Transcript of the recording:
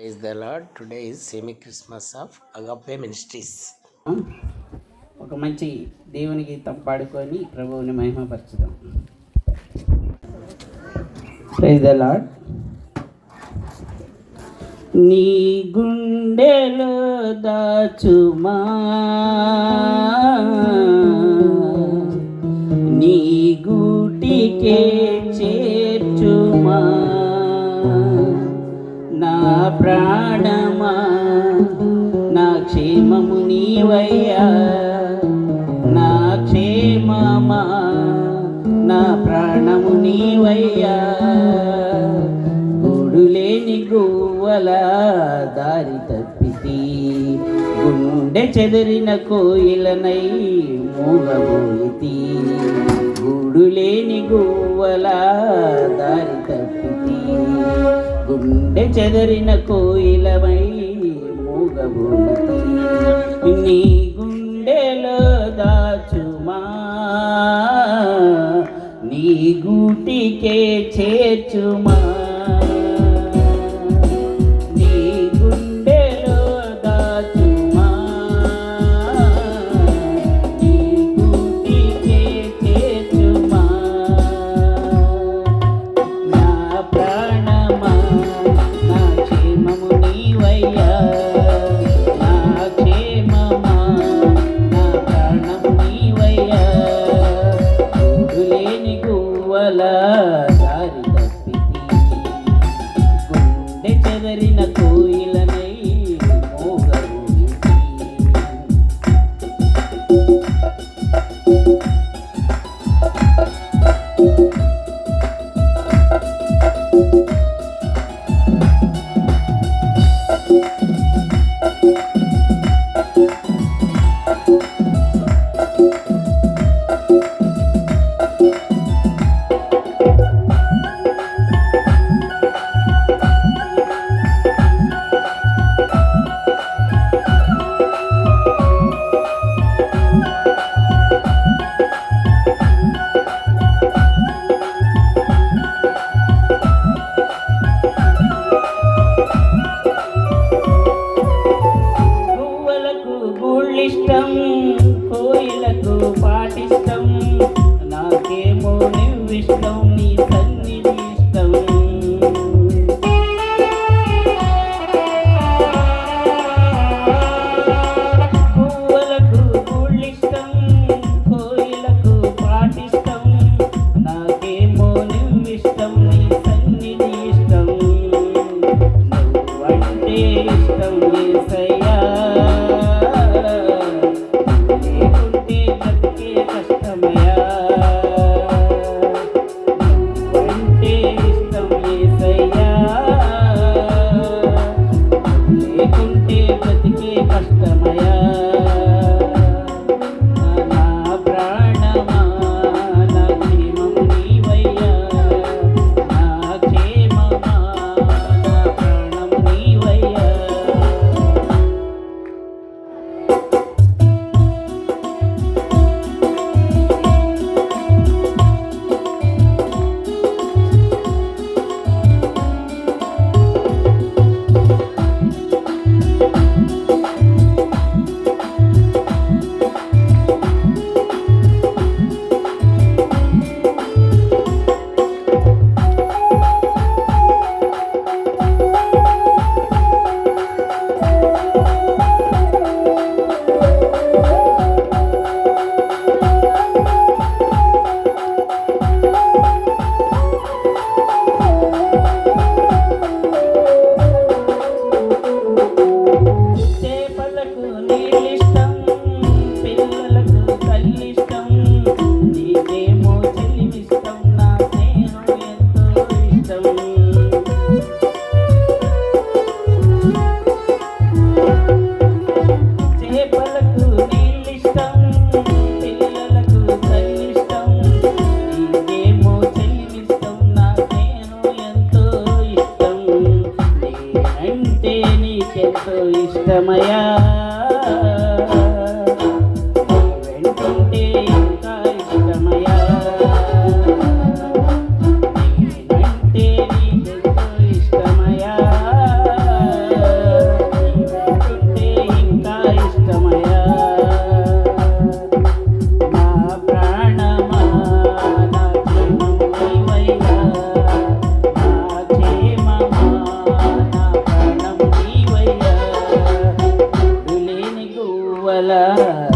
Praise the Lord. Today is semi-Christmas of Agape Ministries. ఒక మంచి దేవుని గీతం పాడుకొని ప్రభువుని మహిమపరచుదాం. Praise the lord. నీ గుండెలో దాచుమా, నీ గూటికే చేర్చుమా, నా ప్రాణమా, నా క్షేమము నీవయ్యా, నా క్షేమమా, నా ప్రాణము నీవయ్యా. గూడులేని గువ్వల దారి తప్పితి, గుండె చెదిరిన కోయిలనై మూగబోయితి. గూడులేని గువ్వల దారి తప్పితి, గుండె చెదరిన కోయిలమై మూగబోయితి. నీ గుండెలో దాచుమా, నీ గూటికే చేర్చుమా. నీ గుండెలో దాచుమా, నీ గూటికే చేర్చుమా. నా ప్రాణమా, నా క్షేమము నీవయ్యా, నా క్షేమమా, నా ప్రాణము నీవయ్యా. గూడులేని గువ్వల దారి తప్పితి, గుండె చెదరిన కోయిలనై మోగబోయితి. గువ్వలకు గూళ్ళిష్టం, కోయిలకు పాటిష్టం, నాకేమో నువ్విష్టం, నీ సన్నిధి ఇష్టం. గువ్వలకు గూళ్ళిష్టం, కోయిలకు పాటిష్టం, నాకేమో నువ్విష్టం, నీ సన్నిధి ఇష్టం. నువ్వంటే ఇష్టం యేసయ్యా, లేకుంటే బ్రతికే కష్టమయ్యా. నువ్వంటే ఇష్టం యేసయ్యా, లేకుంటే బ్రతికే కష్టమయ్యా. నా ప్రాణమా, నా క్షేమము నీవయ్యా, నా క్షేమమా, నా ప్రాణము నీవయ్యా. చేపలకు నీళ్ళిష్టం, పిల్లలకు తల్లిష్టం, నీకేమో చెల్లిమిష్టం, నా స్నేహం ఎంతో ఇష్టం. చేపలకు నీళ్ళిష్టం, పిల్లలకు తల్లిష్టం, నీకేమో చెల్లిమిష్టం, నా స్నేహం ఎంతో ఇష్టం. నేనంటే నీకెంతో ఇష్టమయ్యా, నీ వెంటుంటే ఇంకా ఇష్టమయ్యా. నేనంటే నీకెంతో ఇష్టమయ్యా, పిల్లల